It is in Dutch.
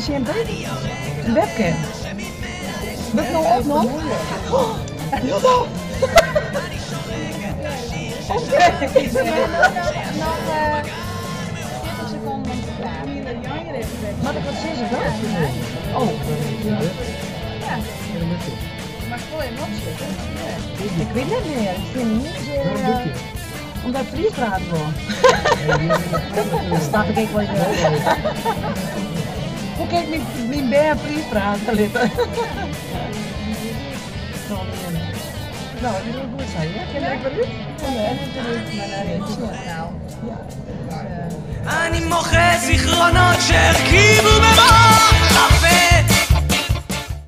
zie je een webcam. Wat nou op nog? Oh, heel dan. Oké. Nog 40 seconden om te praten. Maar dat was 6 dan? Oh. Ja. Maar gooi hem opzetten. Ik weet het niet meer. Ik vind het niet omdat het Fries praten wordt. Dat snap ik wel. Hoe kan ik mijn bij Fries praten litten? Nou, dat wil goed zijn, hè? Ken ik wel uit? Nee, maar naar het nou. אני מוחה זיכרונות שהרכיבו במו